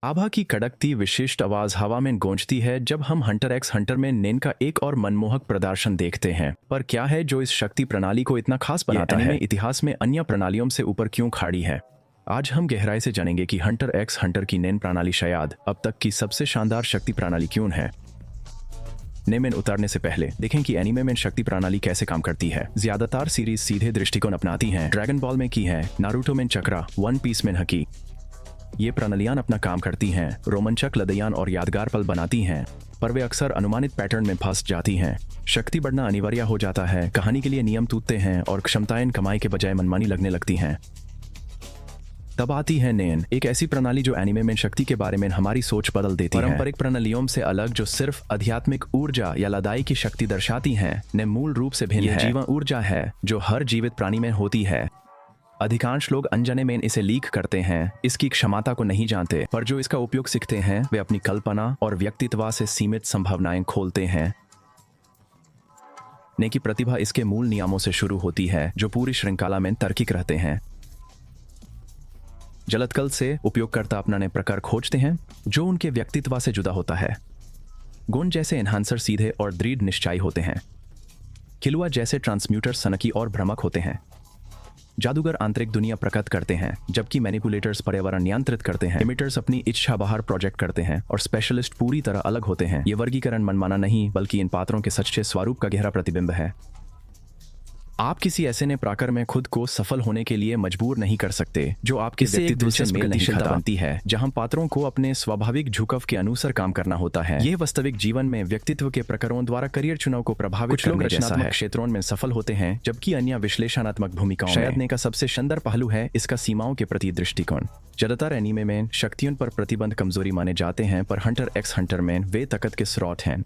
आभा की कड़कती विशिष्ट आवाज हवा में गूंजती है जब हम हंटर एक्स हंटर में नेन का एक और मनमोहक प्रदर्शन देखते हैं। पर क्या है जो इस शक्ति प्रणाली को इतना खास बनाता है? इतिहास में अन्य प्रणालियों से ऊपर क्यों खड़ी है? आज हम गहराई से जानेंगे कि हंटर एक्स हंटर की नेन प्रणाली शायद अब तक की सबसे शानदार शक्ति प्रणाली क्यों है। नेमेन उतारने से पहले देखें कि एनीमे में शक्ति प्रणाली कैसे काम करती है। ज्यादातर सीरीज सीधे दृष्टिकोण अपनाती हैं। ड्रैगन बॉल में की है, नारुतो में चक्रा, वन पीस में हकी। ये प्रणालियां अपना काम करती हैं, रोमांचक लड़ाइयां और यादगार पल बनाती हैं, पर वे अक्सर अनुमानित पैटर्न में फंस जाती हैं। शक्ति बढ़ना अनिवार्य हो जाता है, कहानी के लिए नियम टूटते हैं और क्षमताएं कमाई के बजाय मनमानी लगने लगती हैं। तब आती है नेन, एक ऐसी प्रणाली जो एनीमे में शक्ति के बारे में हमारी सोच बदल देती है। पारंपरिक प्रणालियों से अलग, जो सिर्फ आध्यात्मिक ऊर्जा या लड़ाई की शक्ति दर्शाती हैं, ने मूल रूप से भिन्न है। जीवन ऊर्जा है जो हर जीवित प्राणी में होती है। अधिकांश लोग अनजाने में इसे लीक करते हैं, इसकी क्षमता को नहीं जानते, पर जो इसका उपयोग सीखते हैं वे अपनी कल्पना और व्यक्तित्व से सीमित संभावनाएं खोलते हैं। ने की प्रतिभा इसके मूल नियमों से शुरू होती है जो पूरी श्रृंखला में तार्किक रहते हैं। जलतकल से उपयोगकर्ता अपनाने प्रकार खोजते हैं जो उनके व्यक्तित्व से जुदा होता है। गुण जैसे एनहांसर सीधे और दृढ़ निश्चयी होते हैं। किलुआ जैसे ट्रांसम्यूटर सनकी और भ्रामक होते हैं। जादूगर आंतरिक दुनिया प्रकट करते हैं, जबकि मैनिपुलेटर्स पर्यावरण नियंत्रित करते हैं। इमिटर्स अपनी इच्छा बाहर प्रोजेक्ट करते हैं और स्पेशलिस्ट पूरी तरह अलग होते हैं। ये वर्गीकरण मनमाना नहीं, बल्कि इन पात्रों के सच्चे स्वरूप का गहरा प्रतिबिंब है। आप किसी ऐसे ने प्रकार में खुद को सफल होने के लिए मजबूर नहीं कर सकते जो आपके व्यक्तित्व से मेल नहीं खाता बनती है, जहां पात्रों को अपने स्वाभाविक झुकाव के अनुसार काम करना होता है। यह वास्तविक जीवन में व्यक्तित्व के प्रकारों द्वारा करियर चुनाव को प्रभावित करने जैसा है। क्षेत्रों में सफल होते हैं जबकि अन्य विश्लेषणात्मक भूमिकाओं में। शायद ने का सबसे शानदार पहलू है इसका सीमाओं के प्रति दृष्टिकोण। ज्यादातर एनीमे में शक्तियों पर प्रतिबंध कमजोरी माने जाते हैं, पर हंटर एक्स हंटर में वे ताकत के स्रोत हैं।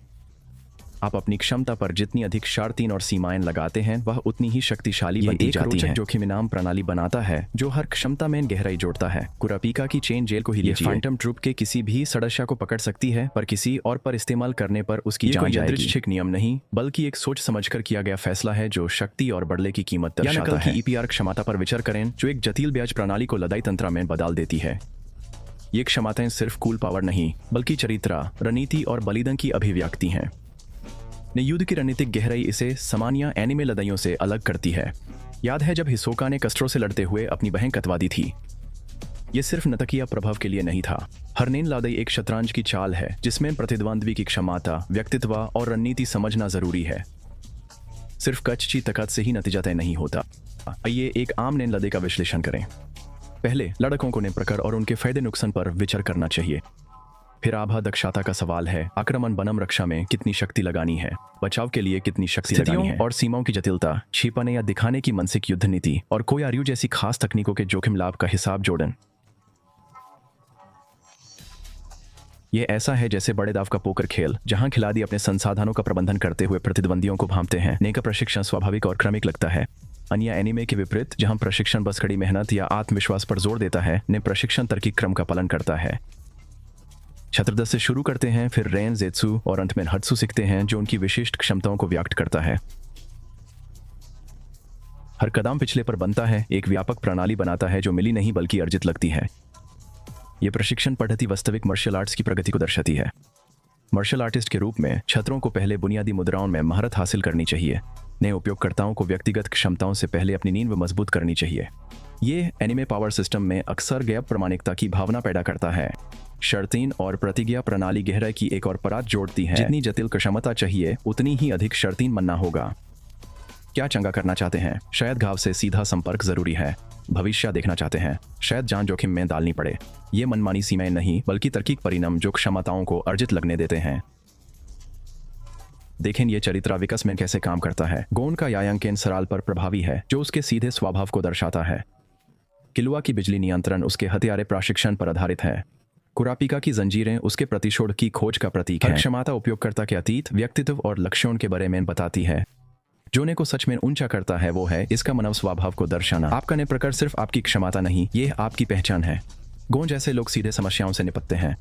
आप अपनी क्षमता पर जितनी अधिक शर्तें और सीमाएं लगाते हैं वह उतनी ही शक्तिशाली बनती जाती है। जोखिम इनाम प्रणाली बनाता है जो हर क्षमता में गहराई जोड़ता है। कुरापिका की चेन जेल को ही फैंटम ट्रूप के किसी भी सदस्य को पकड़ सकती है, पर किसी और पर इस्तेमाल करने पर उसकी जान जाएगी। यादृच्छिक नियम नहीं, बल्कि एक सोच समझकर किया गया फैसला है जो शक्ति और बदले की कीमत दर्शाता है। ईपीआर क्षमता पर विचार करें जो एक जटिल ब्याज प्रणाली को लड़ाई तंत्र में बदल देती है। ये क्षमताएं सिर्फ कूल पावर नहीं, बल्कि चरित्र, रणनीति और बलिदान की अभिव्यक्ति हैं। ने युद्ध की रणनीतिक गहराई इसे सामान्य एनिमे लड़ाइयों से अलग करती है। याद है जब हिसोका ने कस्ट्रो से लड़ते हुए अपनी बहन कटवा दी थी? यह सिर्फ नाटकीय प्रभाव के लिए नहीं था। हर नेन लड़ाई एक शतरंज की चाल है जिसमें प्रतिद्वंद्वी की क्षमता, व्यक्तित्व और रणनीति समझना जरूरी है। सिर्फ कच्ची ताकत से ही नतीजा तय नहीं होता। आइए एक आम नेन लड़ाई का विश्लेषण करें। पहले लड़कों को ने प्रकार और उनके फायदे नुकसान पर विचार करना चाहिए। फिर आभा दक्षता का सवाल है, आक्रमण बनम रक्षा में कितनी शक्ति लगानी है, बचाव के लिए कितनी शक्ति लगानी है, और सीमाओं की जटिलता, छिपाने या दिखाने की मानसिक युद्ध नीति और कोई आर्यू जैसी खास तकनीकों के जोखिम लाभ का हिसाब जोड़न। यह ऐसा है जैसे बड़े दाव का पोकर खेल, जहां खिलाड़ी अपने संसाधनों का प्रबंधन करते हुए प्रतिद्वंदियों को भांपते हैं। ने का प्रशिक्षण स्वाभाविक और क्रमिक लगता है। अन्य एनीमे के विपरीत जहां प्रशिक्षण बस कड़ी मेहनत या आत्मविश्वास पर जोर देता है, ने प्रशिक्षण तार्किक क्रम का पालन करता है। छात्र 10 से शुरू करते हैं, फिर रेन, जेत्सु और अंत में हत्सु सीखते हैं जो उनकी विशिष्ट क्षमताओं को व्यक्त करता है। हर कदम पिछले पर बनता है, एक व्यापक प्रणाली बनाता है जो मिली नहीं बल्कि अर्जित लगती है। यह प्रशिक्षण पद्धति वास्तविक मार्शल आर्ट्स की प्रगति को दर्शाती है। मार्शल आर्टिस्ट के रूप में छात्रों को पहले बुनियादी मुद्राओं में महारत हासिल करनी चाहिए। नए उपयोगकर्ताओं को व्यक्तिगत क्षमताओं से पहले अपनी नींव मजबूत करनी चाहिए। ये एनीमे पावर सिस्टम में अक्सर गैप प्रमाणिकता की भावना पैदा करता है। शर्तीन और प्रतिज्ञा प्रणाली गहराई की एक और परत जोड़ती है। जितनी जटिल क्षमता चाहिए उतनी ही अधिक शर्तीन बनना होगा। क्या चंगा करना चाहते हैं? शायद घाव से सीधा संपर्क जरूरी है। भविष्य देखना चाहते हैं? शायद जान जोखिम में डालनी पड़े। ये मनमानी सीमाएं नहीं, बल्कि तार्किक परिणाम जो क्षमताओं को अर्जित लगने देते हैं। देखें ये चरित्र विकास में कैसे काम करता है। गोन का यांकेन सराल पर प्रभावी है जो उसके सीधे स्वभाव को दर्शाता है। किलुआ की बिजली नियंत्रण उसके हथियारे प्रशिक्षण पर आधारित है। कुरापिका की जंजीरें उसके प्रतिशोध की खोज का प्रतीक है। क्षमता उपयोगकर्ता के अतीत, व्यक्तित्व और लक्ष्यों के बारे में बताती है। जोने को सच में ऊंचा करता है वो है इसका मानव स्वभाव को दर्शाना। आपका ने प्रकार सिर्फ आपकी क्षमता नहीं, ये आपकी पहचान है। गोन जैसे लोग सीधे समस्याओं से निपटते हैं।